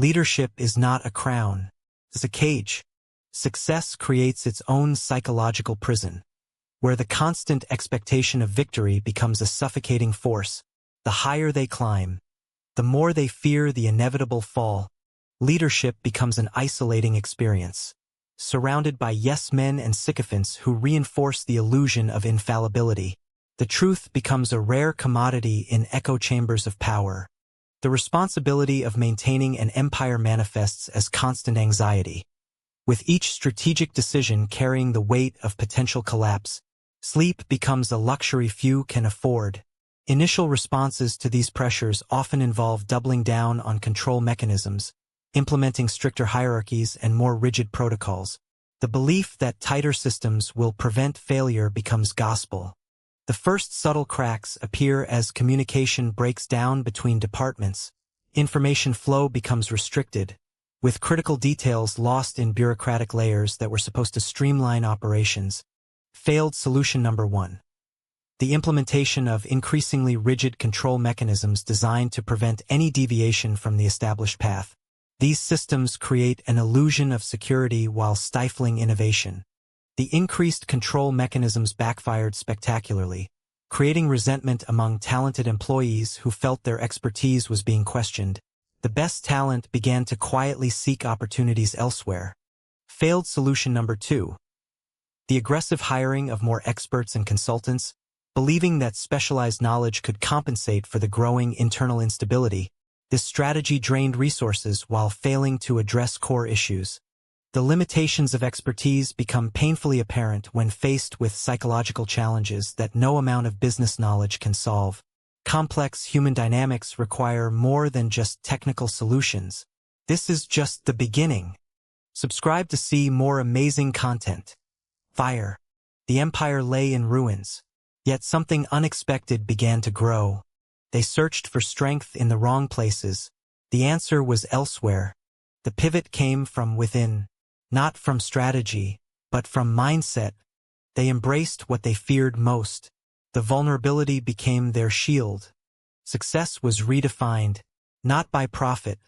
Leadership is not a crown, it's a cage. Success creates its own psychological prison, where the constant expectation of victory becomes a suffocating force. The higher they climb, the more they fear the inevitable fall. Leadership becomes an isolating experience, surrounded by yes-men and sycophants who reinforce the illusion of infallibility. The truth becomes a rare commodity in echo chambers of power. The responsibility of maintaining an empire manifests as constant anxiety, with each strategic decision carrying the weight of potential collapse. Sleep becomes a luxury few can afford. Initial responses to these pressures often involve doubling down on control mechanisms, implementing stricter hierarchies and more rigid protocols. The belief that tighter systems will prevent failure becomes gospel. The first subtle cracks appear as communication breaks down between departments. Information flow becomes restricted, with critical details lost in bureaucratic layers that were supposed to streamline operations. Failed solution number 1. The implementation of increasingly rigid control mechanisms designed to prevent any deviation from the established path. These systems create an illusion of security while stifling innovation. The increased control mechanisms backfired spectacularly, creating resentment among talented employees who felt their expertise was being questioned. The best talent began to quietly seek opportunities elsewhere. Failed solution number 2. The aggressive hiring of more experts and consultants, believing that specialized knowledge could compensate for the growing internal instability. This strategy drained resources while failing to address core issues. The limitations of expertise become painfully apparent when faced with psychological challenges that no amount of business knowledge can solve. Complex human dynamics require more than just technical solutions. This is just the beginning. Subscribe to see more amazing content. Fire. The empire lay in ruins. Yet something unexpected began to grow. They searched for strength in the wrong places. The answer was elsewhere. The pivot came from within, not from strategy, but from mindset. They embraced what they feared most. The vulnerability became their shield. Success was redefined, not by profit,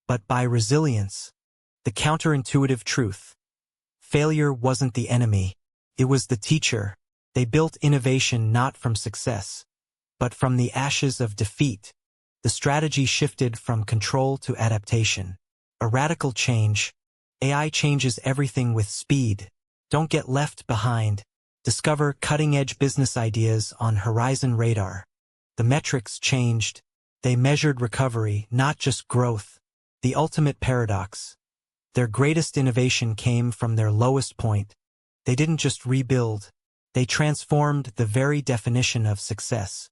but by resilience. The counterintuitive truth. Failure wasn't the enemy. It was the teacher. They built innovation not from success, but from the ashes of defeat. The strategy shifted from control to adaptation. A radical change. AI changes everything with speed. Don't get left behind. Discover cutting-edge business ideas on Horizon Radar. The metrics changed. They measured recovery, not just growth. The ultimate paradox. Their greatest innovation came from their lowest point. They didn't just rebuild. They transformed the very definition of success.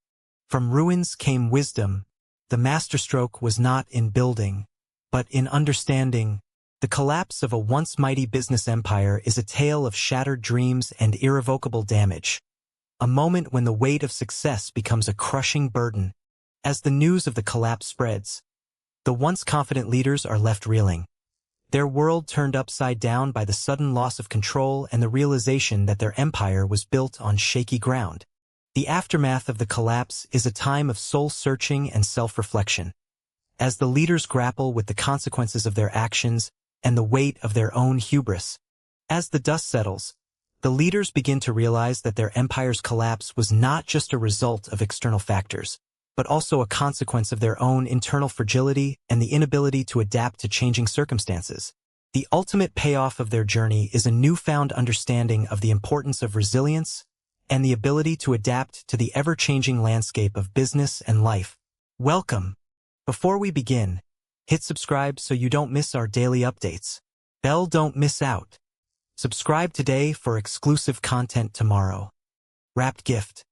From ruins came wisdom. The masterstroke was not in building, but in understanding. The collapse of a once mighty business empire is a tale of shattered dreams and irrevocable damage. A moment when the weight of success becomes a crushing burden. As the news of the collapse spreads, the once confident leaders are left reeling. Their world turned upside down by the sudden loss of control and the realization that their empire was built on shaky ground. The aftermath of the collapse is a time of soul-searching and self-reflection. As the leaders grapple with the consequences of their actions and the weight of their own hubris. As the dust settles, the leaders begin to realize that their empire's collapse was not just a result of external factors, but also a consequence of their own internal fragility and the inability to adapt to changing circumstances. The ultimate payoff of their journey is a newfound understanding of the importance of resilience and the ability to adapt to the ever-changing landscape of business and life. Welcome. Before we begin, hit subscribe so you don't miss our daily updates. Bell don't miss out. Subscribe today for exclusive content tomorrow. Wrapped gift.